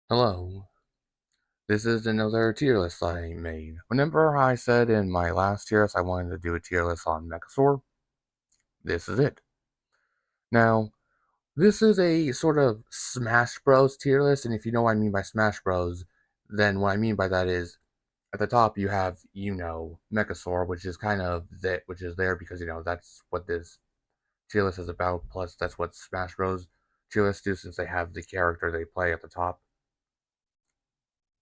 Hello, this is another tier list I made. Remember I said in my last tier list I wanted to do a tier list on Mechasaur? This is it. Now, this is a sort of Smash Bros tier list, and if you know what I mean by Smash Bros, then what I mean by that is at the top you have, Mechasaur, which is kind of that, which is there because, that's what this tier list is about, plus that's what Smash Bros tier lists do since they have the character they play at the top.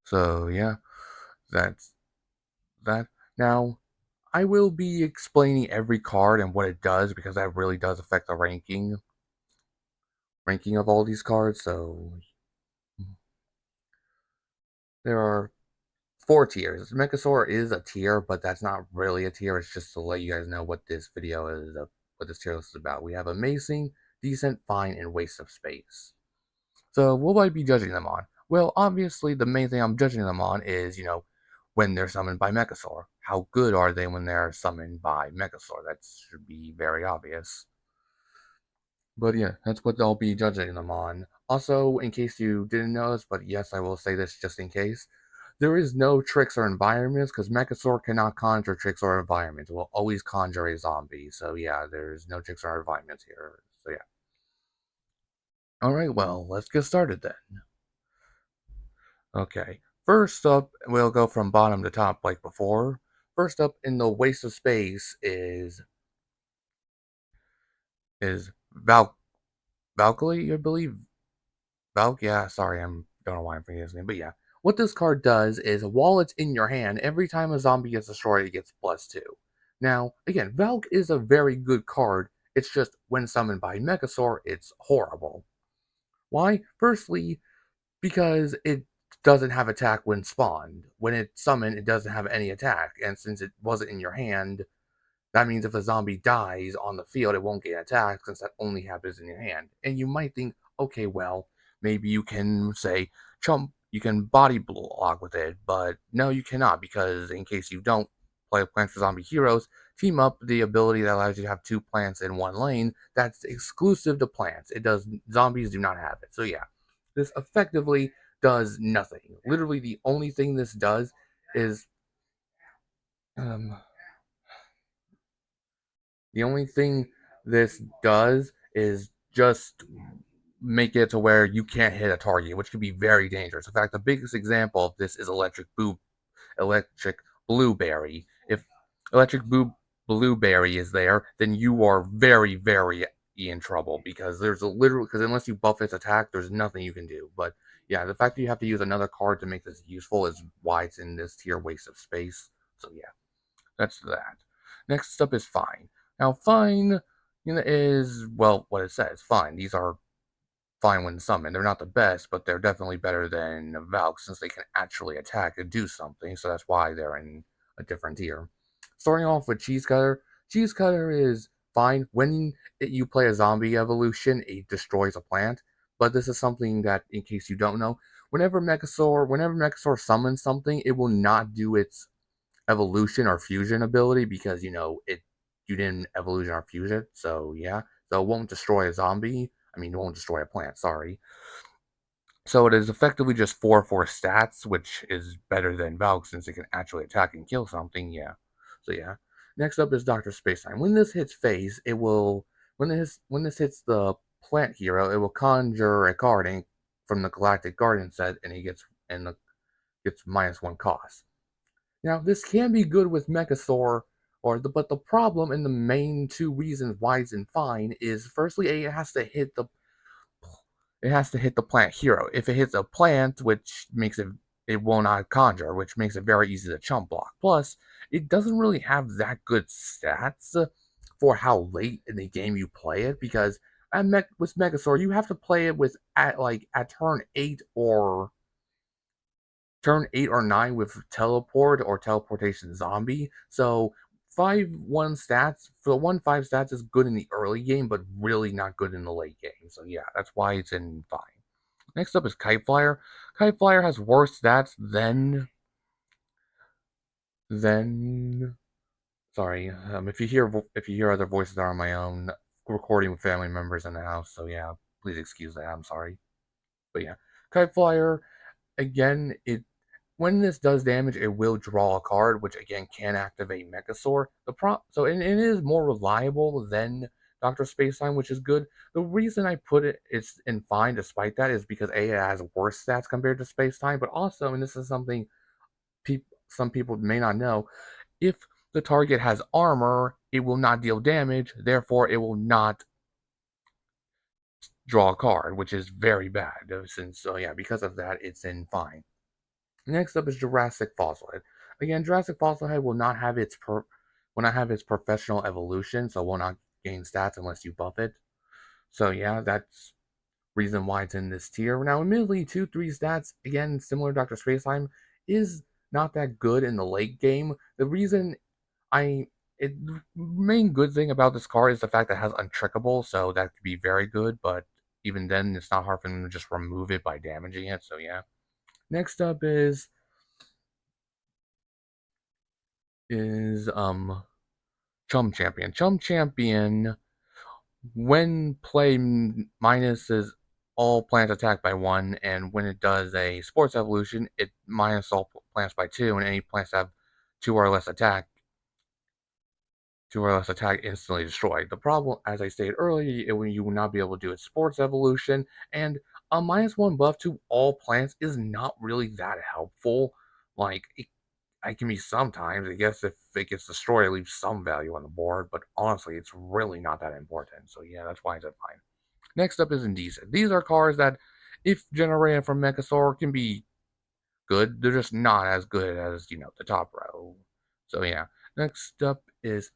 So, yeah, that's that. Now, I will be explaining every card and what it does because that really does affect the ranking of all these cards. So there are four tiers. Mechasaur is a tier, but that's not really a tier. It's just to let you guys know what this video is, what this tier list is about. We have amazing, decent, fine, and waste of space. So what will I be judging them on? Well, obviously the main thing I'm judging them on is, when they're summoned by Mechasaur. How good are they when they're summoned by Mechasaur? That should be very obvious. But yeah, that's what I'll be judging them on. Also, in case you didn't notice, but yes, I will say this just in case, there is no tricks or environments because Mechasaur cannot conjure tricks or environments. It will always conjure a zombie. So yeah, there's no tricks or environments here. So yeah. Alright, well, let's get started then. Okay, first up, we'll go from bottom to top like before. First up in the waste of space is Valkyrie, I believe. Yeah, sorry, don't know why I'm forgetting his name, but yeah. What this card does is while it's in your hand, every time a zombie gets destroyed, it gets +2. Now, again, Valk is a very good card. It's just when summoned by Mechasaur, it's horrible. Why? Firstly, because it doesn't have attack when spawned. When it's summoned, it doesn't have any attack, and since it wasn't in your hand, that means if a zombie dies on the field, it won't get attacked since that only happens in your hand. And you might think, okay, well, maybe you can say you can body block with it, but no, you cannot because in case you don't play Plants for Zombie Heroes, Team Up, the ability that allows you to have two plants in one lane, that's exclusive to plants. It does zombies do not have it. So yeah, this effectively does nothing. Literally, the only thing this does is um, the only thing this does is just make it to where you can't hit a target, which can be very dangerous. In fact, the biggest example of this is Electric Blueberry. If Electric Blueberry is there, then you are very, very in trouble because there's a literal because unless you buff its attack, there's nothing you can do. But yeah, the fact that you have to use another card to make this useful is why it's in this tier waste of space. So yeah. That's that. Next up is fine. Now, fine is, well, what it says. Fine. These are fine when summoned. They're not the best, but they're definitely better than Valk since they can actually attack and do something, so that's why they're in a different tier. Starting off with Cheese Cutter. Cheese Cutter is fine. When you play a zombie evolution, it destroys a plant, but this is something that, in case you don't know, whenever Mechasaur summons something, it will not do its evolution or fusion ability because you didn't evolution or fuse it, so yeah. So it won't destroy a zombie. I mean, it won't destroy a plant, sorry. So it is effectively just 4/4 stats, which is better than Valk since it can actually attack and kill something, yeah. So yeah. Next up is Dr. Spacetime. When this hits phase, it will when this hits the plant hero, it will conjure a card from the Galactic Guardian set and he gets gets -1 cost. Now, this can be good with Mechasaur, but the problem and the main two reasons why it's in fine is firstly it has to hit the plant hero. If it hits a plant, which makes it will not conjure, which makes it very easy to chump block. Plus, it doesn't really have that good stats for how late in the game you play it because with Megasaur you have to play it with at turn 8 or 9 with teleport or teleportation zombie. So 5-1 stats for the 1-5 stats is good in the early game, but really not good in the late game. So yeah, that's why it's in fine. Next up is Kite Flyer. Kite Flyer has worse stats than sorry. If you hear other voices that are my own, recording with family members in the house. So yeah, please excuse that. I'm sorry. But yeah, Kite Flyer. again, it when this does damage, it will draw a card, which again can activate Mechasaur. And it is more reliable than Doctor Spacetime, which is good. The reason I put it's in fine despite that is because A, it has worse stats compared to Spacetime, but also, and this is something some people may not know, if the target has armor, it will not deal damage, therefore it will not draw a card, which is very bad. Since so yeah, because of that, it's in fine. Next up is Jurassic Fossilhead. Again, Jurassic Fossilhead will not have its professional evolution, so will not gain stats unless you buff it. So yeah, that's reason why it's in this tier. Now, admittedly, 2-3 stats, again, similar to Dr. Spacetime, is not that good in the late game. The reason I the main good thing about this card is the fact that it has untrickable, so that could be very good, but even then it's not hard for them to just remove it by damaging it, so yeah. Next up is Chum Champion. Chum Champion, when play minuses all plants attacked by 1, and when it does a sports evolution, it minus all plants by 2, and any plants that have 2 or less attack 2 or less attack instantly destroyed. The problem, as I stated earlier, you will not be able to do its sports evolution, and a -1 buff to all plants is not really that helpful. Like, it can be sometimes. I guess if it gets destroyed, it leaves some value on the board, but honestly, it's really not that important. So yeah, that's why it's at fine. Next up is Indecent. These are cards that, if generated from Mechasaur, can be good. They're just not as good as, the top row. So yeah. Next up is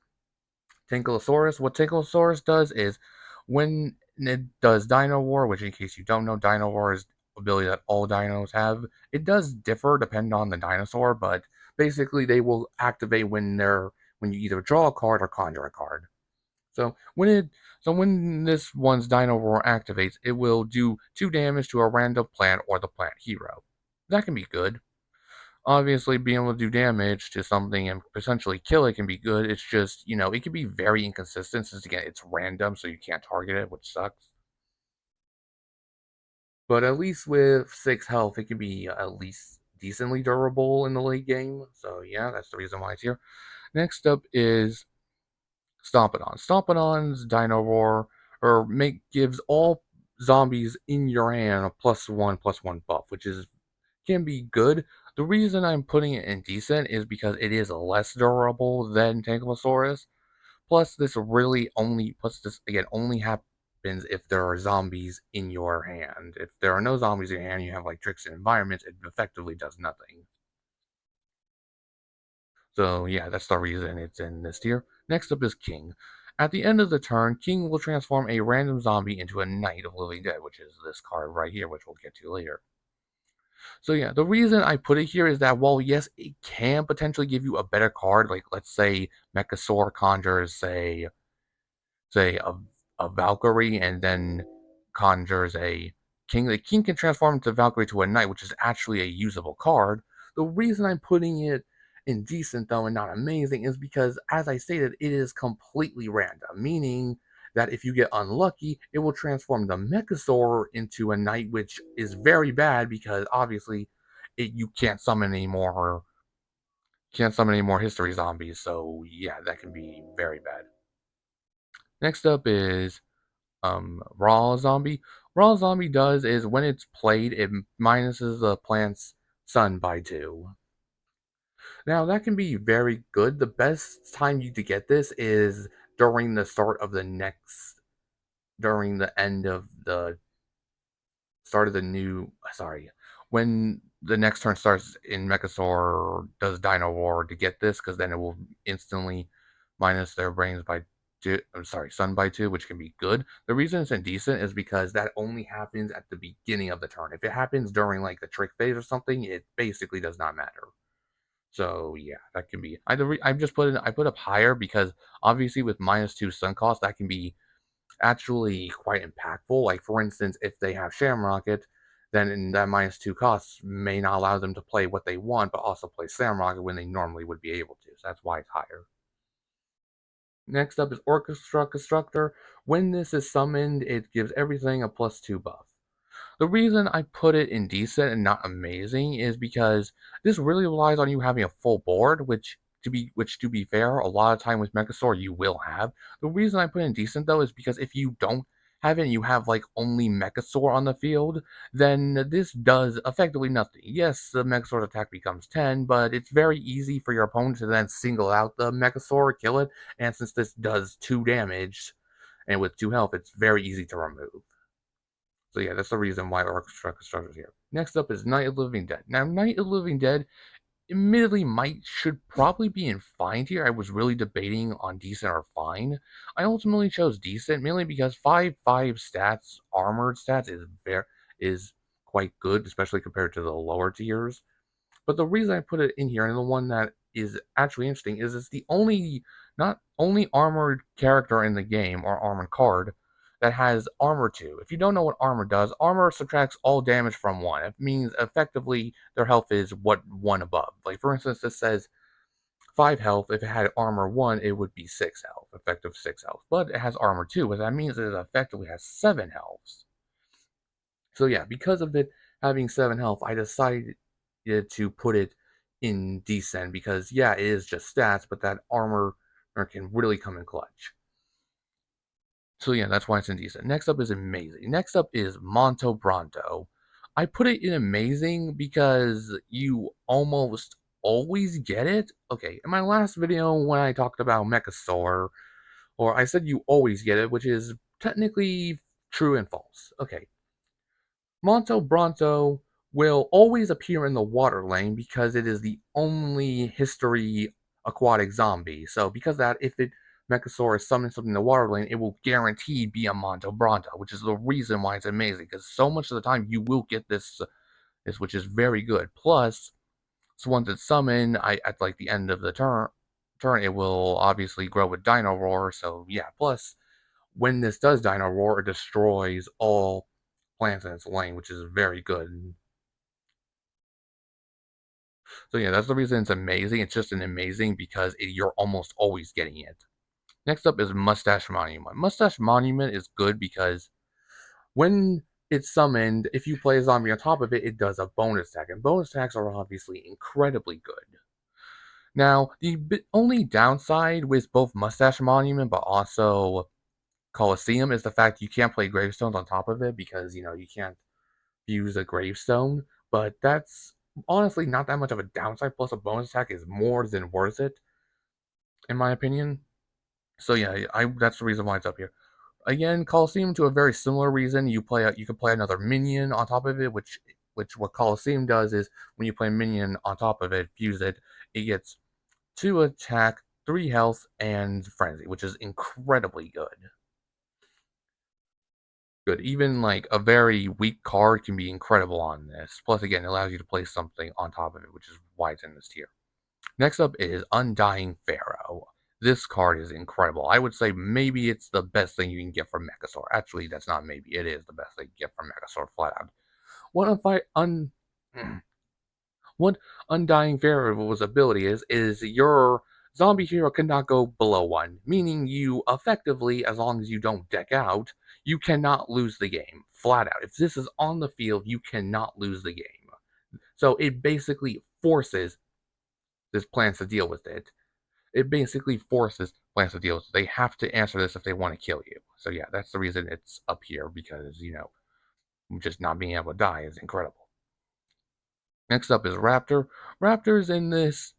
Tinkylosaurus. What Tinkylosaurus does is when it does Dino War, which in case you don't know, Dino War is ability that all dinos have. It does differ depending on the dinosaur, but basically they will activate when you either draw a card or conjure a card. So when this one's Dino Roar activates, it will do 2 damage to a random plant or the plant hero. That can be good. Obviously, being able to do damage to something and potentially kill it can be good. It's just, it can be very inconsistent since, again, it's random, so you can't target it, which sucks. But at least with 6 health, it can be at least decently durable in the late game. So, yeah, that's the reason why it's here. Next up is Stompodon. Stompodon's Dino Roar gives all zombies in your hand a +1/+1 buff, which is can be good. The reason I'm putting it in decent is because it is less durable than Tankylosaurus. Plus this again only happens if there are zombies in your hand. If there are no zombies in your hand, you have like tricks and environments, it effectively does nothing. So yeah, that's the reason it's in this tier. Next up is King. At the end of the turn, King will transform a random zombie into a Knight of Living Dead, which is this card right here, which we'll get to later. So yeah, the reason I put it here is that while yes, it can potentially give you a better card, like let's say Mechasaur conjures say a Valkyrie and then conjures a king. The king can transform into Valkyrie to a knight, which is actually a usable card. The reason I'm putting it in decent though and not amazing is because, as I stated, it is completely random, meaning that if you get unlucky, it will transform the Mechasaur into a knight, which is very bad because obviously you can't summon any more history zombies. So yeah, that can be very bad. Next up is Raw Zombie. Raw Zombie does is when it's played, it minuses the plant's sun by 2. Now that can be very good. The best time you to get this is during the start of the next during the end of the start of the new sorry, when the next turn starts in Mechasaur does Dino War to get this, because then it will instantly minus their brains by 2. I'm sorry, Sun by 2, which can be good. The reason it's indecent is because that only happens at the beginning of the turn. If it happens during like the trick phase or something, it basically does not matter. So yeah, that can be. I put up higher because obviously with -2 Sun cost, that can be actually quite impactful. Like for instance, if they have Shamrocket, then in that -2 costs may not allow them to play what they want, but also play Shamrocket when they normally would be able to. So that's why it's higher. Next up is Orchestra Constructor. When this is summoned, it gives everything a +2 buff. The reason I put it in decent and not amazing is because this really relies on you having a full board, which to be fair, a lot of time with Mechasaur you will have. The reason I put in decent though is because if you don't have it and you have like only Mechasaur on the field, then this does effectively nothing. Yes, the Mechasaur's attack becomes 10, but it's very easy for your opponent to then single out the Mechasaur, kill it, and since this does 2 damage and with 2 health, it's very easy to remove. So yeah, that's the reason why Orchestra Constructor's here. Next up is Night of the Living Dead. Now, Night of the Living Dead, admittedly, should probably be in fine tier. I was really debating on decent or fine. I ultimately chose decent, mainly because 5/5 stats, armored stats, is quite good, especially compared to the lower tiers. But the reason I put it in here, and the one that is actually interesting, is it's the only not only armored character in the game or armored card that has armor 2. If you don't know what armor does, armor subtracts all damage from 1. It means effectively their health is what 1 above. Like for instance, this says 5 health. If it had armor 1, it would be 6 health, effective 6 health. But it has armor 2, what that means is it effectively has 7 healths. So yeah, because of it having 7 health, I decided to put it in decent because yeah, it is just stats, but that armor can really come in clutch. So yeah, that's why it's in decent. Next up is amazing. Next up is Monto Bronto. I put it in amazing because you almost always get it. Okay, in my last video when I talked about Mechasaur, or I said you always get it, which is technically true and false. Okay, Monto Bronto will always appear in the water lane because it is the only history aquatic zombie. So because of that, if it Mechasaur is summoning something in the water lane, it will guaranteed be a Monto Bronto, which is the reason why it's amazing. Because so much of the time you will get this, which is very good. Plus, so once it's summoned, at like the end of the turn it will obviously grow with Dino Roar. So yeah, plus when this does Dino Roar, it destroys all plants in its lane, which is very good. So yeah, that's the reason it's amazing. It's just an amazing because you're almost always getting it. Next up is Mustache Monument. Mustache Monument is good because when it's summoned, if you play a zombie on top of it, it does a bonus attack, and bonus attacks are obviously incredibly good. Now, the only downside with both Mustache Monument but also Coliseum is the fact you can't play Gravestones on top of it because, you can't use a gravestone, but that's honestly not that much of a downside. Plus, a bonus attack is more than worth it, in my opinion. So yeah, that's the reason why it's up here. Again, Coliseum to a very similar reason. You can play another minion on top of it, which what Coliseum does is when you play a minion on top of it, fuse it, it gets 2 attack, 3 health, and frenzy, which is incredibly good. Good. Even like a very weak card can be incredible on this. Plus, again, it allows you to place something on top of it, which is why it's in this tier. Next up is Undying Pharaoh. This card is incredible. I would say maybe it's the best thing you can get from Mechasaur. Actually, that's not maybe. It is the best thing you get from Mechasaur flat out. One of my what Undying Pharaoh's ability is your zombie hero cannot go below 1, meaning you effectively, as long as you don't deck out, you cannot lose the game. Flat out. If this is on the field, you cannot lose the game. So it basically forces this plants to deal with it. It basically forces plants to deal with it. They have to answer this if they want to kill you. So yeah, that's the reason it's up here because, just not being able to die is incredible. Next up is Raptor. Raptor's in this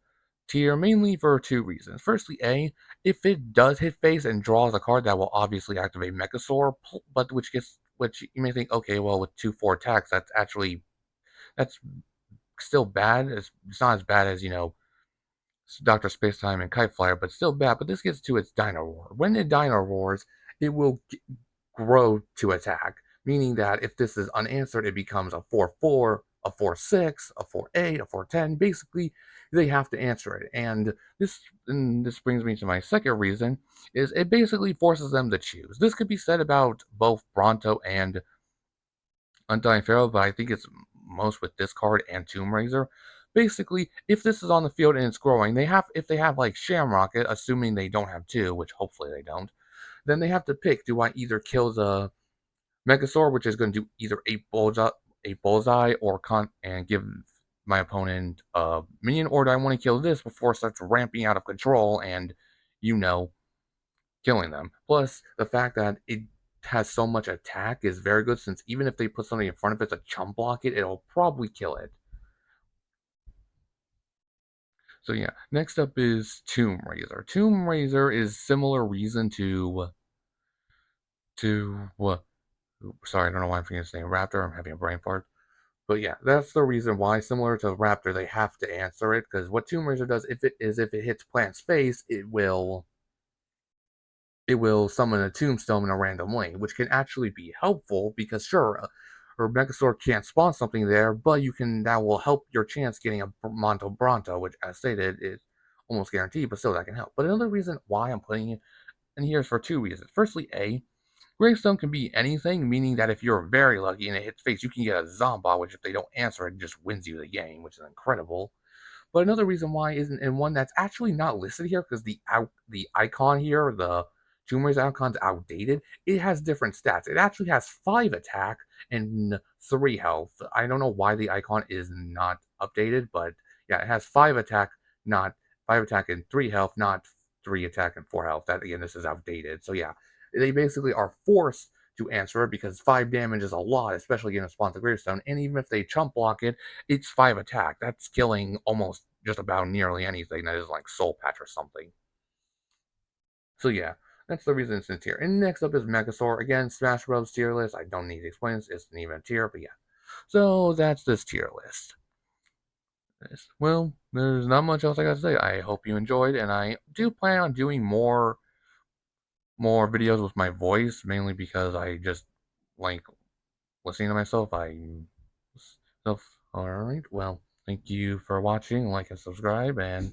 tier mainly for 2 reasons. Firstly, A, if it does hit face and draws a card that will obviously activate Mechasaur, but which you may think, okay, well with 2/4 attacks, that's still bad. It's not as bad as, Dr. Spacetime and Kite Flyer, but still bad. But this gets to its Dino Roar. When it Dino Roars, it will grow to attack, meaning that if this is unanswered, it becomes a 4/4, a 4/6, a 4/8, a 4/10. Basically, they have to answer it. And this brings me to my second reason, is it basically forces them to choose. This could be said about both Bronto and Undying Pharaoh, but I think it's most with this card and Tomb Raiser. Basically, if this is on the field and it's growing, if they have like Shamrocket, assuming they don't have 2, which hopefully they don't, then they have to pick, do I either kill the Mechasaur, which is going to do either a bullseye and give my opponent a minion, or do I want to kill this before it starts ramping out of control and, you know, killing them. Plus, the fact that it has so much attack is very good, since even if they put something in front of it to chump block it, it'll probably kill it. So yeah, next up is Tomb Raiser. Tomb Raiser is similar reason to what? Sorry, I don't know why I'm forgetting his name. Raptor. I'm having a brain fart. But yeah, that's the reason why, similar to Raptor, they have to answer it, because what Tomb Raiser does, if it hits Plant's face, it will summon a tombstone in a random lane, which can actually be helpful because sure, or Megasaur can't spawn something there, but that will help your chance getting a Monto Bronto, which, as stated, is almost guaranteed, but still that can help. But another reason why I'm putting it in here is for two reasons. Firstly, Gravestone can be anything, meaning that if you're very lucky and it hits face, you can get a Zombot, which if they don't answer it, just wins you the game, which is incredible. But another reason why isn't, and one that's actually not listed here, because the icon here, the Tomb Raider icon's outdated. It has different stats. It actually has 5 attack and 3 health. I don't know why the icon is not updated, but yeah, it has 5 attack, not 5 attack and 3 health, not 3 attack and 4 health. That again, this is outdated. So yeah, they basically are forced to answer it because 5 damage is a lot, especially in response to Gravestone. And even if they chump block it, it's 5 attack. That's killing almost just about nearly anything that is like Soul Patch or something. So yeah, that's the reason it's in tier. And next up is Mechasaur. Again, Smash Bros. Tier list. I don't need to explain this. It's an even tier, but yeah. So that's this tier list. Well, there's not much else I got to say. I hope you enjoyed, and I do plan on doing more videos with my voice, mainly because I just like listening to myself. Alright, well, thank you for watching, like and subscribe, and